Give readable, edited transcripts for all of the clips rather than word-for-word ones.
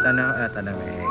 Tanah Mek.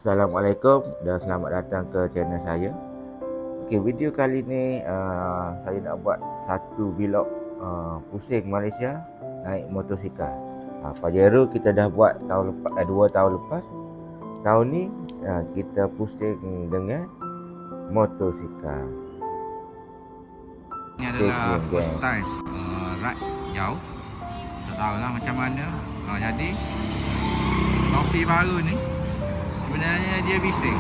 Assalamualaikum dan selamat datang ke channel saya. Okey, video kali ni saya nak buat satu vlog pusing Malaysia naik motosikal. Pajero kita dah buat tahun lepas, 2 tahun lepas. Tahun ni kita pusing dengan motosikal. Ini adalah first time ride jauh. Tak tahulah macam mana. Jadi topi baru ni sebenarnya dia bising.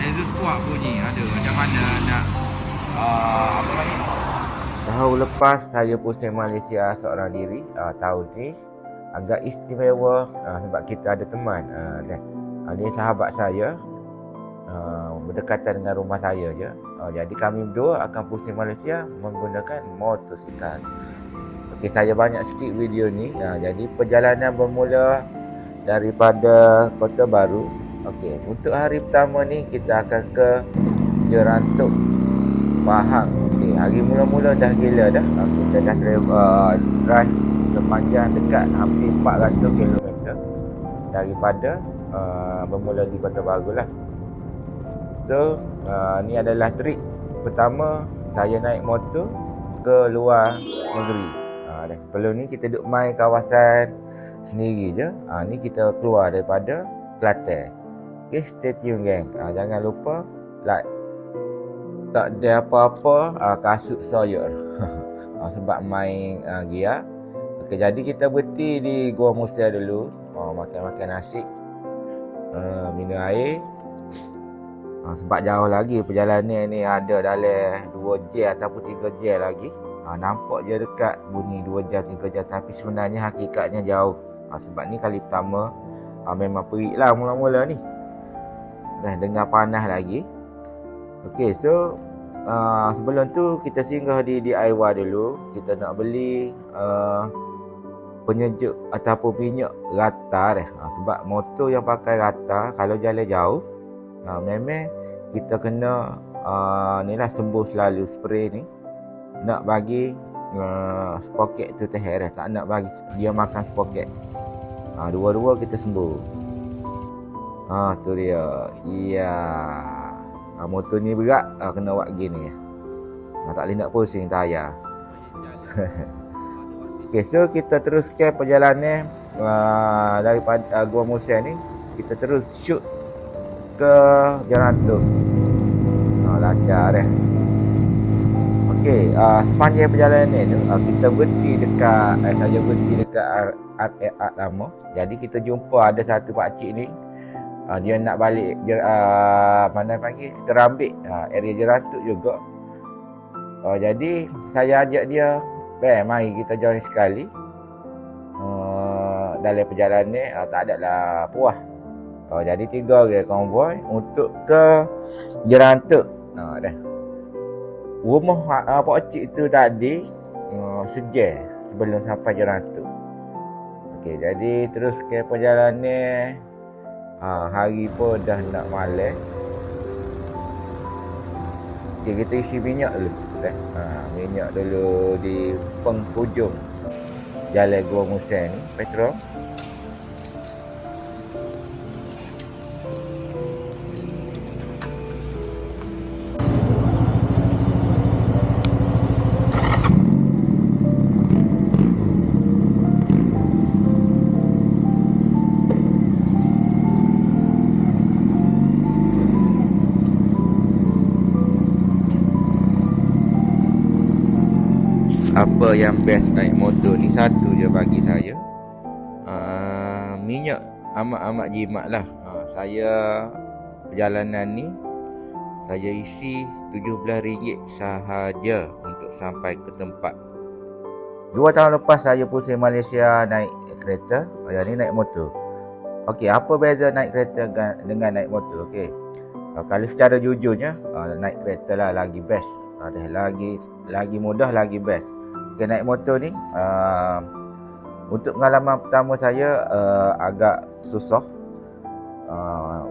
Exhaust kuat bunyi. Ada macam mana nak apa lagi? Tahun lepas saya pusing Malaysia seorang diri. Tahun ni agak istimewa sebab kita ada teman. Ni sahabat saya, berdekatan dengan rumah saya je. Jadi kami berdua akan pusing Malaysia menggunakan motosikal. Okey, saya banyak sikit video ni. Jadi perjalanan bermula daripada Kota Baru. Okey, untuk hari pertama ni kita akan ke Jerantuk, Pahang. Okey, hari mula-mula dah gila dah. Kita dah drive sepanjang dekat hampir 400 km daripada bermula di Kota Baru lah. So, ni adalah trip pertama saya naik motor ke luar negeri. Sebelum ni kita duduk main kawasan sendiri je. Ni kita keluar daripada Kelantan. Okay, stay tune gang. Jangan lupa like. Tak ada apa-apa kasut soyor. Sebab main gear. Okay, jadi kita berhenti di Gua Musa dulu. Makan-makan nasi, minum air. Sebab jauh lagi perjalanan ni, ada dalam 2 jam ataupun 3 jam lagi. Nampak je dekat bunyi 2 jam 3 jam, tapi sebenarnya hakikatnya jauh. Sebab ni kali pertama memang perik lah mula-mula ni. Dah dengar panas lagi. Okey, so sebelum tu kita singgah di DIY dulu. Kita nak beli penyejuk ataupun minyak rata dah. Sebab motor yang pakai rata kalau jalan jauh, memang kita kena ni lah sembuh selalu spray ni. Nak bagi sprocket tu teher dah. Tak nak bagi dia makan sprocket. Dua-dua kita sembuh. Tu dia. Ya. Motor ni berat, kena buat gini. Tak boleh nak pusing tayar. Okay, so kita teruskan perjalanan daripada Gua Musa ni. Kita terus shoot ke Jerantuk. Lancar dah. Okay, sepanjang perjalanan tu kita berhenti dekat saya berhenti dekat art lama. Jadi kita jumpa ada satu pakcik ni, dia nak balik mana panggil Kerambik, area Jerantuk juga. Jadi saya ajak dia, mari kita join sekali. Dalam perjalanan tak ada lah puas. Jadi 3 orang konvoi untuk ke Jerantuk. Dah. Rumah pakcik tu tadi sejam sebelum sampai Jerantuk. Okey, jadi terus ke perjalanan. Hari pun dah nak malam. Okey, kita isi minyak dulu. Minyak dulu di penghujung Jalan Gua Musa ni, petrol. apa yang best naik motor ni, satu je bagi saya, minyak amat-amat jimat lah. Saya perjalanan ni saya isi RM17 sahaja untuk sampai ke tempat. 2 tahun lepas saya pusing Malaysia naik kereta, yang ni naik motor. Okey, apa beza naik kereta dengan naik motor? Okey, kalau secara jujurnya, naik kereta lah lagi best. Lagi mudah, lagi best. Okay, naik motor ni, untuk pengalaman pertama saya agak susah.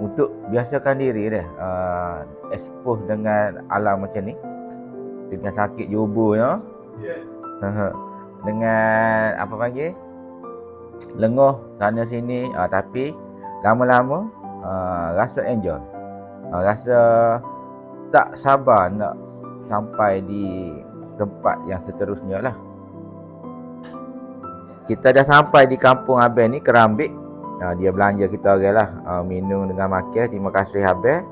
Untuk biasakan diri dia, expose dengan alam macam ni, dengan sakit jubunya, dengan apa panggil, lenguh sana sini, tapi lama-lama rasa enjoy, rasa tak sabar nak sampai di tempat yang seterusnya lah. Kita dah sampai di kampung Abel ni, Kerambik. Dia belanja kita orang lah, minum dengan makan. Terima kasih Abel.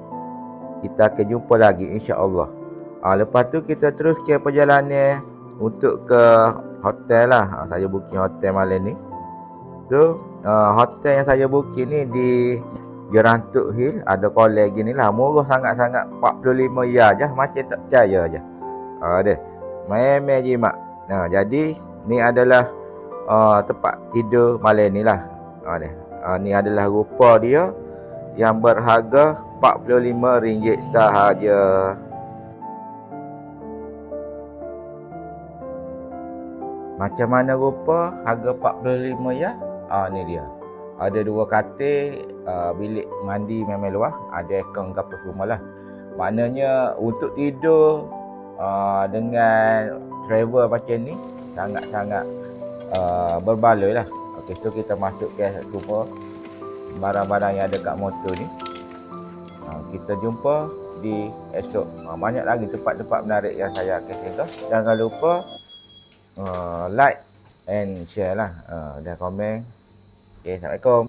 Kita akan jumpa lagi insya-Allah. Lepas tu kita terus ke perjalanan untuk ke hotel lah. Saya booking hotel malam ni. So hotel yang saya booking ni di Gerantuk Hill, ada kolej gini lah. Murah sangat-sangat, 45 ya je, macam tak percaya je. Dia main-main jimat. Jadi ni adalah tempat tidur malam ni lah. Ni adalah rupa dia yang berharga RM45 sahaja. Macam mana rupa harga 45 ya? Ni dia. Ada 2 katil, bilik mandi memang luas, ada aircon ke apa semua lah. Maknanya untuk tidur dengan travel macam ni sangat-sangat berbaloi lah. Okey, so kita masuk ke semua barang-barang yang ada kat motor ni. Kita jumpa di esok. Banyak lagi tempat-tempat menarik yang saya akan singgah. Jangan lupa like and share lah, dan komen. Okay, Assalamualaikum.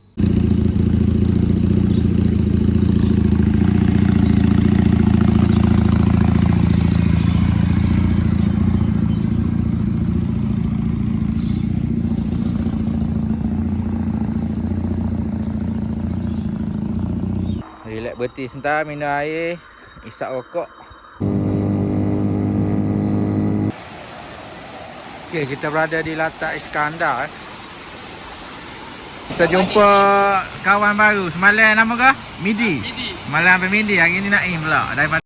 Relax berhenti sebentar, minum air, isap rokok. Okay, kita berada di Latak Iskandar. Kita jumpa kawan baru. Semalam nama ke? Midi. Malam sampai Midi. Hari ni Naim pula. Daripada